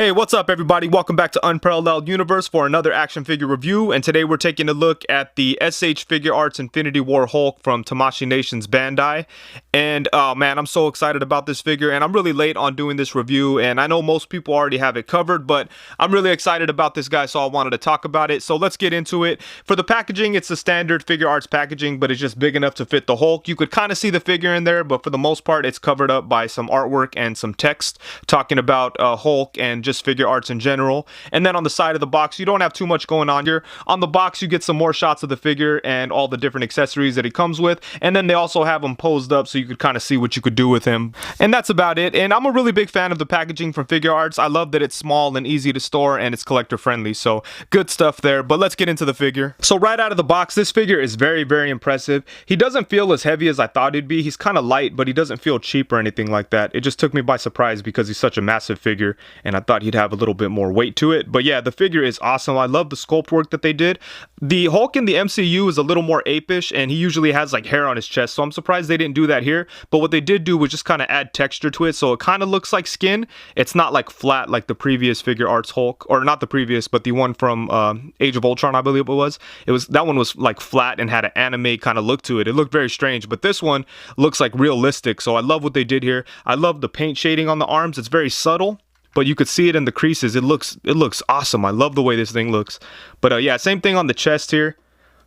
Hey, what's up everybody? Welcome back to Unparalleled Universe for another action figure review, and today we're taking a look at the S.H Figuarts Infinity War Hulk from Tamashii Nations Bandai. And man, I'm so excited about this figure, and I'm really late on doing this review, and I know most people already have it covered, but I'm really excited about this guy, so I wanted to talk about it. So let's get into it. For the packaging, it's the standard Figuarts packaging, but it's just big enough to fit the Hulk. You could kind of see the figure in there, but for the most part, it's covered up by some artwork and some text talking about Hulk and just Figuarts in general. And then on the side of the box, you don't have too much going on here. On the box, you get some more shots of the figure and all the different accessories that he comes with, and then they also have him posed up so you could kind of see what you could do with him. And that's about it. And I'm a really big fan of the packaging from Figuarts. I love that it's small and easy to store and it's collector friendly, so good stuff there. But let's get into the figure. So right out of the box, this figure is very impressive. He doesn't feel as heavy as I thought he'd be. He's kind of light, but he doesn't feel cheap or anything like that. It just took me by surprise because he's such a massive figure and I thought he'd have a little bit more weight to it. But yeah, the figure is awesome. I love the sculpt work that they did. The Hulk in the MCU is a little more apish and he usually has like hair on his chest, so I'm surprised they didn't do that here. But what they did do was just kind of add texture to it, so it kind of looks like skin. It's not like flat like the previous Figuarts Hulk, or not the previous, but the one from Age of Ultron, I believe it was. That one was like flat and had an anime kind of look to it. It looked very strange, but this one looks like realistic, so I love what they did here. I love the paint shading on the arms. It's very subtle, but you could see it in the creases. It looks awesome. I love the way this thing looks. But yeah, same thing on the chest here.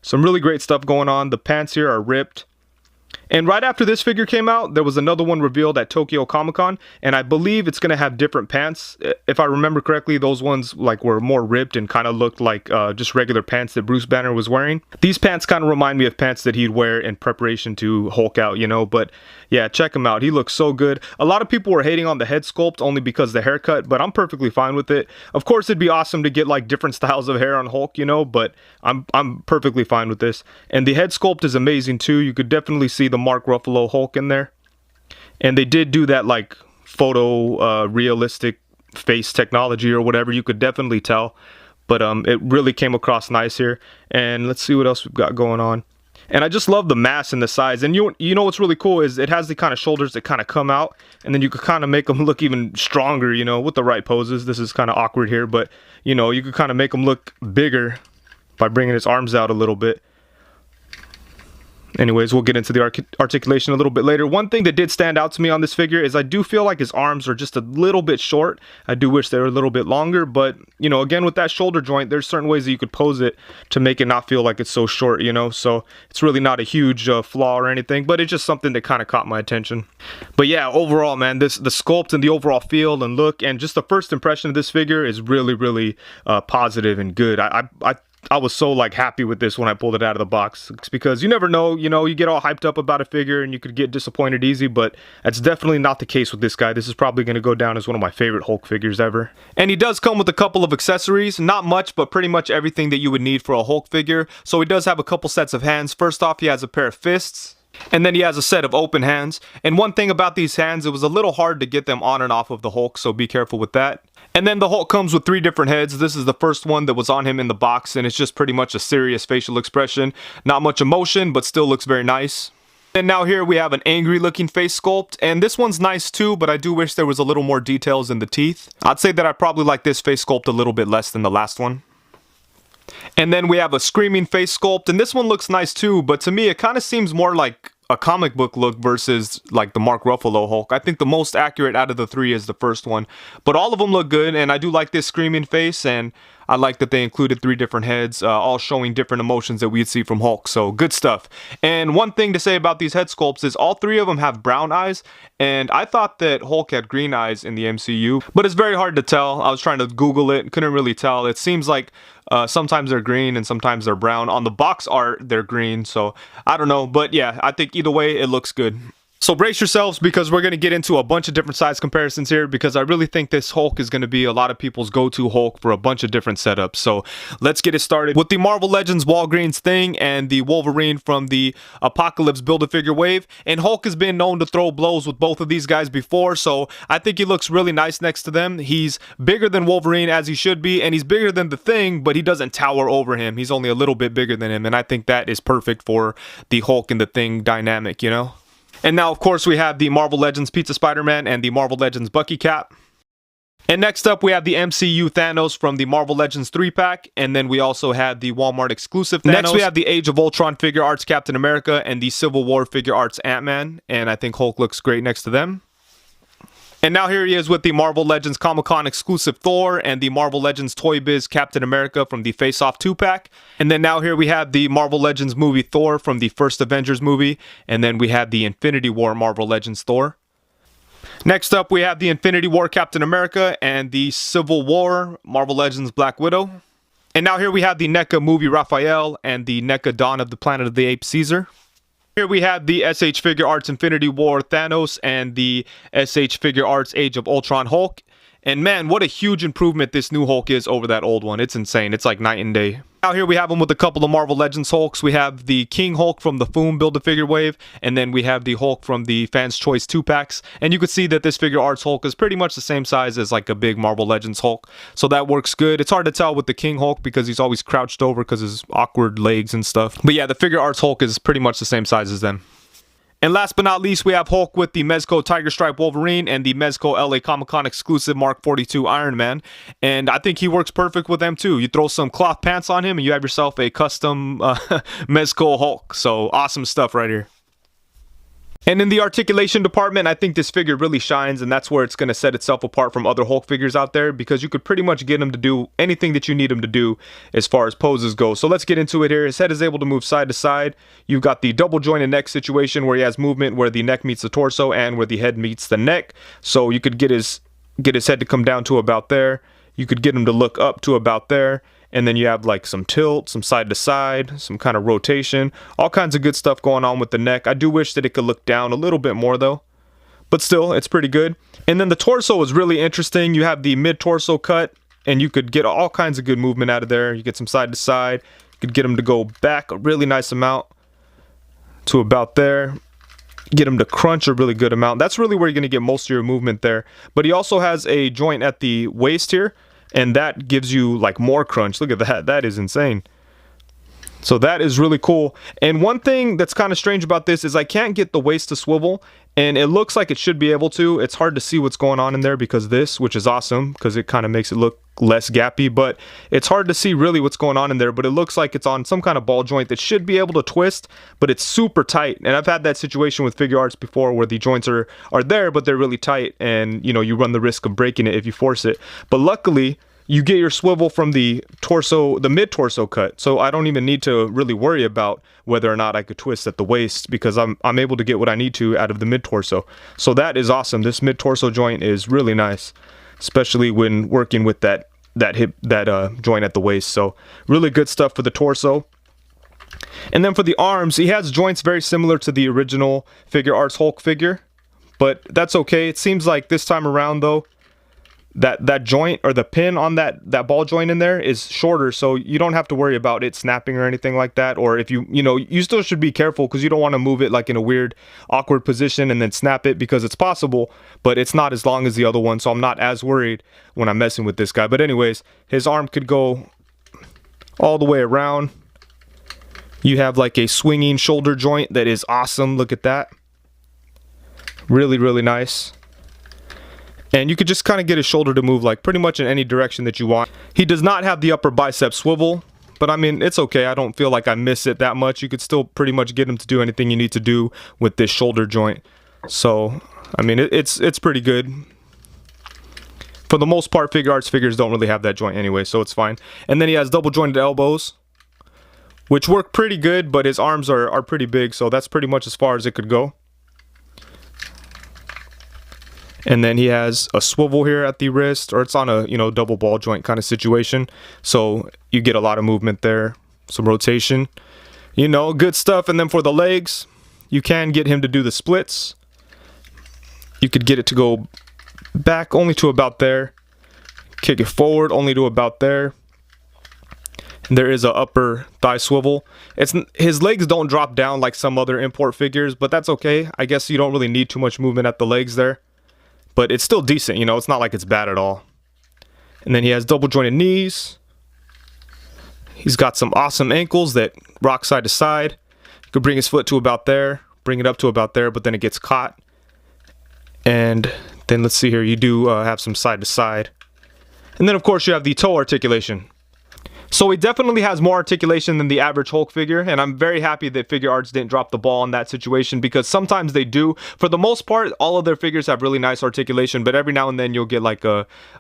Some really great stuff going on. The pants here are ripped. And right after this figure came out, there was another one revealed at Tokyo Comic-Con, and I believe it's going to have different pants. If I remember correctly, those ones like were more ripped and kind of looked like just regular pants that Bruce Banner was wearing. These pants kind of remind me of pants that he'd wear in preparation to Hulk out, you know. But yeah, check him out. He looks so good. A lot of people were hating on the head sculpt only because of the haircut, but I'm perfectly fine with it. Of course, it'd be awesome to get like different styles of hair on Hulk, you know, but I'm perfectly fine with this. And the head sculpt is amazing too. You could definitely see the Mark Ruffalo Hulk in there, and they did do that like photo realistic face technology or whatever. You could definitely tell, but it really came across nice here. And let's see what else we've got going on. And I just love the mass and the size. And you know what's really cool is it has the kind of shoulders that kind of come out, and then you could kind of make them look even stronger, you know, with the right poses. This is kind of awkward here, but you know, you could kind of make them look bigger by bringing his arms out a little bit. Anyways, we'll get into the articulation a little bit later. One thing that did stand out to me on this figure is I do feel like his arms are just a little bit short. I do wish they were a little bit longer, but you know, again, with that shoulder joint, there's certain ways that you could pose it to make it not feel like it's so short, you know. So it's really not a huge flaw or anything, but it's just something that kind of caught my attention. But yeah, overall, man, the sculpt and the overall feel and look and just the first impression of this figure is really positive and good. I was so like happy with this when I pulled it out of the box. It's because you never know, you know, you get all hyped up about a figure and you could get disappointed easy, but that's definitely not the case with this guy. This is probably going to go down as one of my favorite Hulk figures ever. And he does come with a couple of accessories, not much, but pretty much everything that you would need for a Hulk figure. So he does have a couple sets of hands. First off, he has a pair of fists. And then he has a set of open hands. And one thing about these hands, it was a little hard to get them on and off of the Hulk, so be careful with that. And then the Hulk comes with 3 different heads. This is the first one that was on him in the box, and it's just pretty much a serious facial expression. Not much emotion, but still looks very nice. And now here we have an angry looking face sculpt, and this one's nice too, but I do wish there was a little more details in the teeth. I'd say that I probably like this face sculpt a little bit less than the last one. And then we have a screaming face sculpt, and this one looks nice too, but to me it kind of seems more like a comic book look versus like the Mark Ruffalo Hulk. I think the most accurate out of the 3 is the first one, but all of them look good, and I do like this screaming face, and I like that they included 3 different heads, all showing different emotions that we'd see from Hulk, so good stuff. And one thing to say about these head sculpts is all 3 of them have brown eyes, and I thought that Hulk had green eyes in the MCU, but it's very hard to tell. I was trying to Google it, couldn't really tell. It seems like sometimes they're green and sometimes they're brown. On the box art, they're green, so I don't know, but yeah, I think either way, it looks good. So brace yourselves because we're going to get into a bunch of different size comparisons here, because I really think this Hulk is going to be a lot of people's go-to Hulk for a bunch of different setups. So let's get it started with the Marvel Legends Walgreens thing and the Wolverine from the Apocalypse Build-A-Figure wave. And Hulk has been known to throw blows with both of these guys before, so I think he looks really nice next to them. He's bigger than Wolverine, as he should be, and he's bigger than the Thing, but he doesn't tower over him. He's only a little bit bigger than him, and I think that is perfect for the Hulk and the Thing dynamic, you know? And now, of course, we have the Marvel Legends Pizza Spider-Man and the Marvel Legends Bucky Cap. And next up, we have the MCU Thanos from the Marvel Legends 3-pack, and then we also had the Walmart exclusive Thanos. Next, we have the Age of Ultron Figure Arts Captain America and the Civil War Figure Arts Ant-Man, and I think Hulk looks great next to them. And now here he is with the Marvel Legends Comic-Con exclusive Thor and the Marvel Legends Toy Biz Captain America from the Face Off 2-pack. And then now here we have the Marvel Legends movie Thor from the first Avengers movie, and then we have the Infinity War Marvel Legends Thor. Next up, we have the Infinity War Captain America and the Civil War Marvel Legends Black Widow. And now here we have the NECA movie Raphael and the NECA Dawn of the Planet of the Apes Caesar. Here we have the S.H Figuarts Infinity War Thanos and the S.H Figuarts Age of Ultron Hulk. And man, what a huge improvement this new Hulk is over that old one. It's insane. It's like night and day. Now here we have him with a couple of Marvel Legends Hulks. We have the King Hulk from the Foom Build-A-Figure wave, and then we have the Hulk from the Fans Choice 2-packs. And you can see that this Figure Arts Hulk is pretty much the same size as like a big Marvel Legends Hulk. So that works good. It's hard to tell with the King Hulk because he's always crouched over because of his awkward legs and stuff. But yeah, the Figure Arts Hulk is pretty much the same size as them. And last but not least, we have Hulk with the Mezco Tiger Stripe Wolverine and the Mezco LA Comic-Con exclusive Mark 42 Iron Man. And I think he works perfect with them too. You throw some cloth pants on him and you have yourself a custom Mezco Hulk. So awesome stuff right here. And in the articulation department, I think this figure really shines, and that's where it's going to set itself apart from other Hulk figures out there, because you could pretty much get him to do anything that you need him to do as far as poses go. So let's get into it here. His head is able to move side to side. You've got the double jointed neck situation where he has movement where the neck meets the torso and where the head meets the neck. So you could get his head to come down to about there. You could get him to look up to about there. And then you have like some tilt, some side to side, some kind of rotation, all kinds of good stuff going on with the neck. I do wish that it could look down a little bit more though, but still, it's pretty good. And then the torso is really interesting. You have the mid-torso cut, and you could get all kinds of good movement out of there. You get some side to side. You could get him to go back a really nice amount to about there. Get him to crunch a really good amount. That's really where you're going to get most of your movement there. But he also has a joint at the waist here, and that gives you like more crunch. Look at that. That is insane. So that is really cool. And one thing that's kind of strange about this is I can't get the waist to swivel, and it looks like it should be able to. It's hard to see what's going on in there because of this, which is awesome because it kind of makes it look less gappy, but it's hard to see really what's going on in there. But it looks like it's on some kind of ball joint that should be able to twist, but it's super tight. And I've had that situation with Figure Arts before where the joints are there, but they're really tight, and you know, you run the risk of breaking it if you force it. But luckily, you get your swivel from the torso, the mid-torso cut, so I don't even need to really worry about whether or not I could twist at the waist because I'm able to get what I need to out of the mid-torso. So that is awesome. This mid-torso joint is really nice, especially when working with that joint at the waist. So really good stuff for the torso. And then for the arms, he has joints very similar to the original Figure Arts Hulk figure, but that's okay. It seems like this time around though, that joint or the pin on that ball joint in there is shorter, so you don't have to worry about it snapping or anything like that. Or if you still should be careful because you don't want to move it like in a weird awkward position and then snap it, because it's possible, but it's not as long as the other one, so I'm not as worried when I'm messing with this guy. But anyways, his arm could go all the way around. You have like a swinging shoulder joint that is awesome. Look at that. Really, really nice. And you could just kind of get his shoulder to move like pretty much in any direction that you want. He does not have the upper bicep swivel, but I mean, it's okay. I don't feel like I miss it that much. You could still pretty much get him to do anything you need to do with this shoulder joint. So, I mean, it's pretty good. For the most part, Figure Arts figures don't really have that joint anyway, so it's fine. And then he has double jointed elbows, which work pretty good, but his arms are pretty big, so that's pretty much as far as it could go. And then he has a swivel here at the wrist, or it's on a, double ball joint kind of situation. So you get a lot of movement there, some rotation, good stuff. And then for the legs, you can get him to do the splits. You could get it to go back only to about there. Kick it forward only to about there. And there is a upper thigh swivel. His legs don't drop down like some other import figures, but that's okay. I guess you don't really need too much movement at the legs there. But it's still decent, it's not like it's bad at all. And then he has double jointed knees. He's got some awesome ankles that rock side to side. You could bring his foot to about there, bring it up to about there, but then it gets caught. And then let's see here, you do have some side to side. And then of course you have the toe articulation. So he definitely has more articulation than the average Hulk figure, and I'm very happy that Figuarts didn't drop the ball in that situation, because sometimes they do. For the most part, all of their figures have really nice articulation, but every now and then you'll get like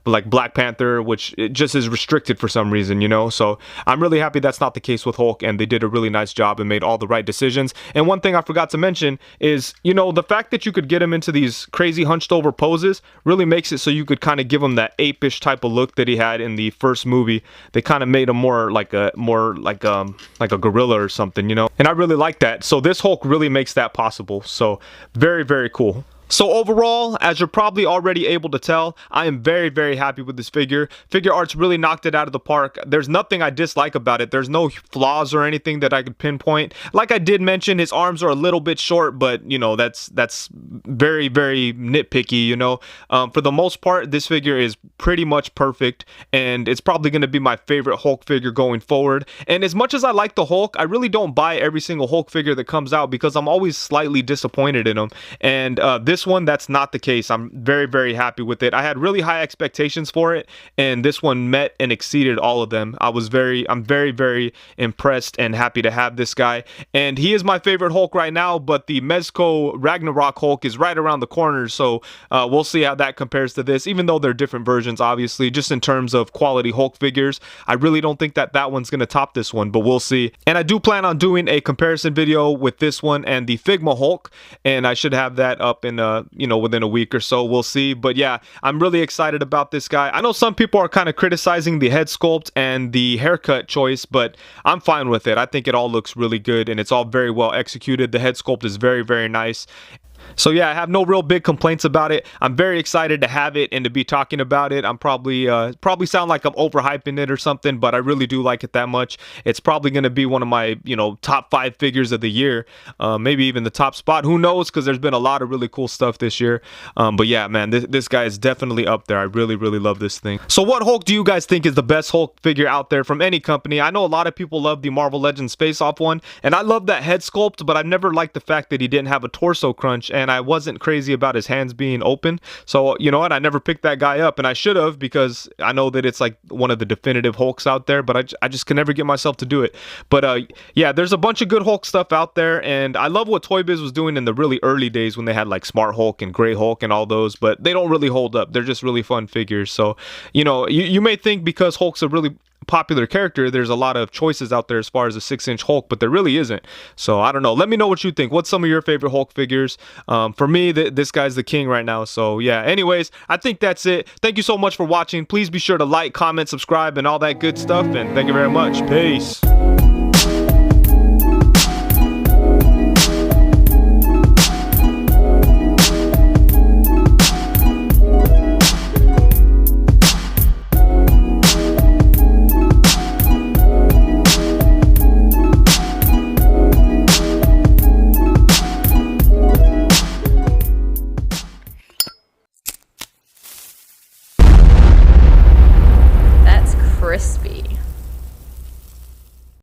Black Panther, which it just is restricted for some reason, you know? So I'm really happy that's not the case with Hulk, and they did a really nice job and made all the right decisions. And one thing I forgot to mention is, you know, the fact that you could get him into these crazy hunched over poses really makes it so you could kind of give him that ape-ish type of look that he had in the first movie. They kind of made him more like a gorilla or something, you know, and I really like that. So this Hulk really makes that possible. So very cool. So overall, as you're probably already able to tell, I am very happy with this figure. Figuarts really knocked it out of the park. There's nothing I dislike about it. There's no flaws or anything that I could pinpoint. Like I did mention, his arms are a little bit short, but you know, that's very nitpicky, you know. For the most part, this figure is pretty much perfect, and it's probably going to be my favorite Hulk figure going forward. And as much as I like the Hulk, I really don't buy every single Hulk figure that comes out, because I'm always slightly disappointed in them. And this one, that's not the case. I'm very happy with it. I had really high expectations for it, and this one met and exceeded all of them. I'm very impressed and happy to have this guy. And he is my favorite Hulk right now, but the Mezco Ragnarok Hulk is right around the corner, so we'll see how that compares to this, even though they're different versions, obviously. Just in terms of quality Hulk figures, I really don't think that one's gonna top this one, but we'll see. And I do plan on doing a comparison video with this one and the Figma Hulk, and I should have that up in you know, within a week or so. We'll see. But yeah, I'm really excited about this guy. I know some people are kind of criticizing the head sculpt and the haircut choice, but I'm fine with it. I think it all looks really good, and it's all very well executed. The head sculpt is very nice. So yeah, I have no real big complaints about it. I'm very excited to have it and to be talking about it. I'm probably sound like I'm overhyping it or something, but I really do like it that much. It's probably going to be one of my, you know, top 5 figures of the year, maybe even the top spot. Who knows? Because there's been a lot of really cool stuff this year. But yeah, man, this guy is definitely up there. I really love this thing. So what Hulk do you guys think is the best Hulk figure out there from any company? I know a lot of people love the Marvel Legends Face Off one, and I love that head sculpt, but I've never liked the fact that he didn't have a torso crunch, and I wasn't crazy about his hands being open. So you know what, I never picked that guy up, and I should have, because I know that it's like one of the definitive Hulks out there, but I just can never get myself to do it. But yeah, there's a bunch of good Hulk stuff out there, and I love what Toy Biz was doing in the really early days when they had like Smart Hulk and Gray Hulk and all those, but they don't really hold up. They're just really fun figures. So you know, you may think because Hulk's a really popular character, there's a lot of choices out there as far as a 6-inch Hulk, but there really isn't. So I don't know, let me know what you think. What's some of your favorite Hulk figures? For me, this guy's the king right now. So yeah, anyways, I think that's it. Thank you so much for watching. Please be sure to like, comment, subscribe, and all that good stuff, and thank you very much. Peace.